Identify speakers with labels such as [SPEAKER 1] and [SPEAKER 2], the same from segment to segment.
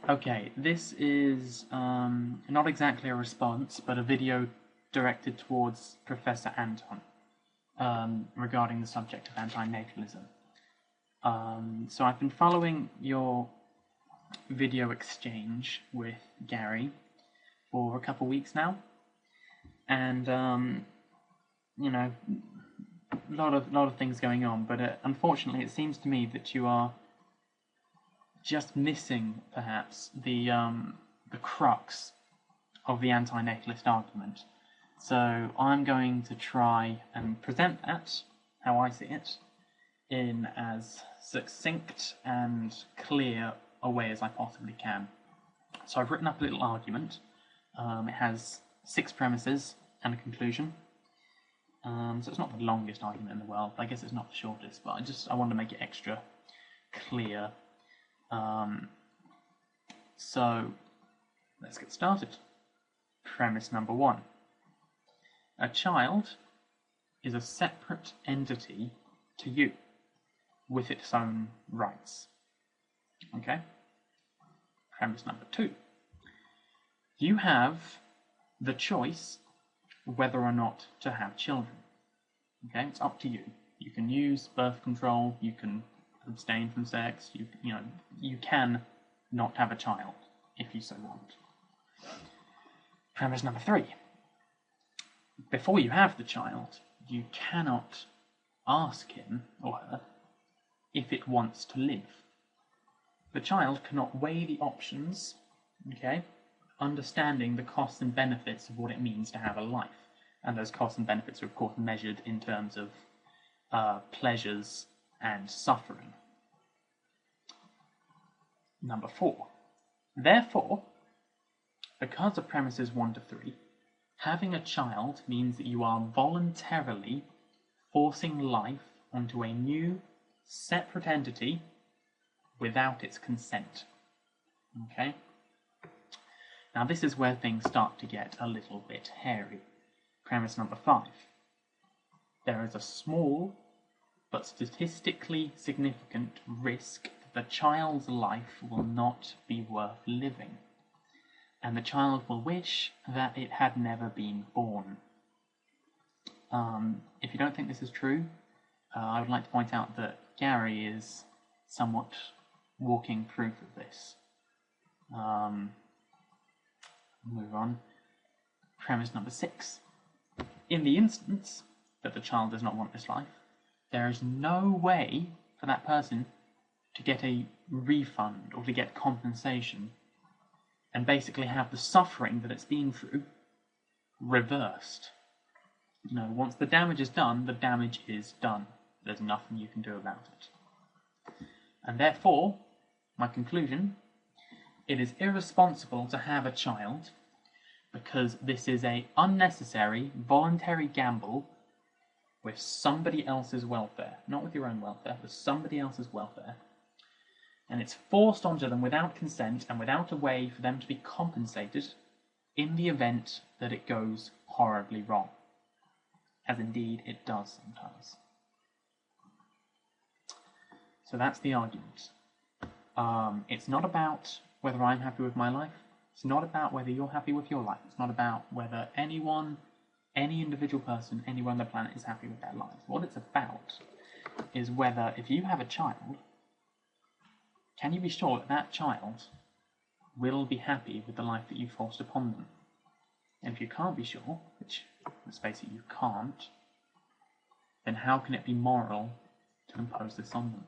[SPEAKER 1] Okay, this is not exactly a response, but a video directed towards Professor Anton regarding the subject of antinatalism. So I've been following your video exchange with Gary for a couple weeks now, and you know, a lot of things going on. But unfortunately, it seems to me that you are just missing, perhaps, the crux of the antinatalist argument. So I'm going to try and present that, how I see it, in as succinct and clear a way as I possibly can. So I've written up a little argument. It has 6 premises and a conclusion. So it's not the longest argument in the world, but I guess it's not the shortest, but I wanted to make it extra clear. So let's get started. Premise number 1. A child is a separate entity to you, with its own rights. Okay? Premise number 2. You have the choice whether or not to have children. Okay? It's up to you. You can use birth control, you can abstain from sex, you can not have a child if you so want. Premise number 3. Before you have the child, you cannot ask him or her if it wants to live. The child cannot weigh the options, okay, understanding the costs and benefits of what it means to have a life. And those costs and benefits are, of course, measured in terms of pleasures and suffering. Number 4. Therefore, because of premises 1 to 3, having a child means that you are voluntarily forcing life onto a new, separate entity without its consent. Okay? Now this is where things start to get a little bit hairy. Premise number 5. There is a small but statistically significant risk that the child's life will not be worth living, and the child will wish that it had never been born. If you don't think this is true, I would like to point out that Gary is somewhat walking proof of this. Move on. Premise number 6. In the instance that the child does not want this life, there is no way for that person to get a refund or to get compensation and basically have the suffering that it's been through reversed. Once the damage is done, the damage is done. There's nothing you can do about it. And therefore, my conclusion, it is irresponsible to have a child because this is an unnecessary, voluntary gamble with somebody else's welfare. Not with your own welfare, but somebody else's welfare. And it's forced onto them without consent and without a way for them to be compensated in the event that it goes horribly wrong. As indeed it does sometimes. So that's the argument. It's not about whether I'm happy with my life. It's not about whether you're happy with your life. It's not about whether anyone, any individual person, anywhere on the planet is happy with their lives. What it's about is whether, if you have a child, can you be sure that that child will be happy with the life that you forced upon them? And if you can't be sure, which, let's face it, you can't, then how can it be moral to impose this on them?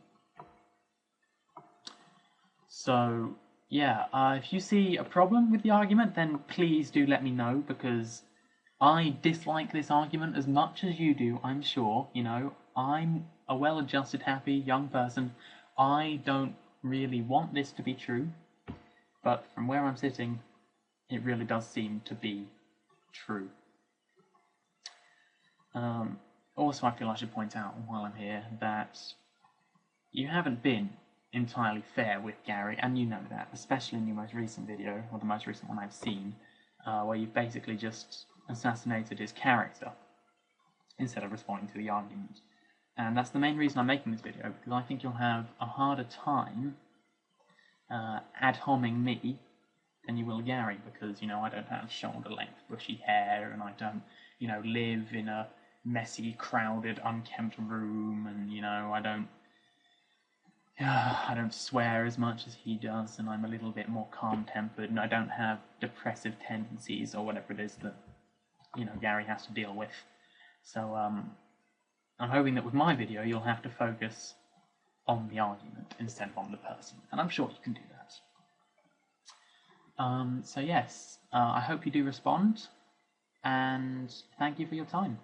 [SPEAKER 1] So, yeah, if you see a problem with the argument, then please do let me know, because I dislike this argument as much as you do, I'm sure. I'm a well-adjusted, happy young person. I don't really want this to be true, but from where I'm sitting, it really does seem to be true. Also, I feel I should point out while I'm here that you haven't been entirely fair with Gary, and you know that, especially in your most recent video, or the most recent one I've seen, where you've basically just assassinated his character instead of responding to the argument. And that's the main reason I'm making this video, because I think you'll have a harder time ad homing me than you will Gary, because, you know, I don't have shoulder-length bushy hair, and I don't, you know, live in a messy, crowded, unkempt room, and, you know, I don't swear as much as he does, and I'm a little bit more calm-tempered, and I don't have depressive tendencies or whatever it is that, you know, Gary has to deal with. So, I'm hoping that with my video you'll have to focus on the argument instead of on the person, and I'm sure you can do that. So yes, I hope you do respond, and thank you for your time.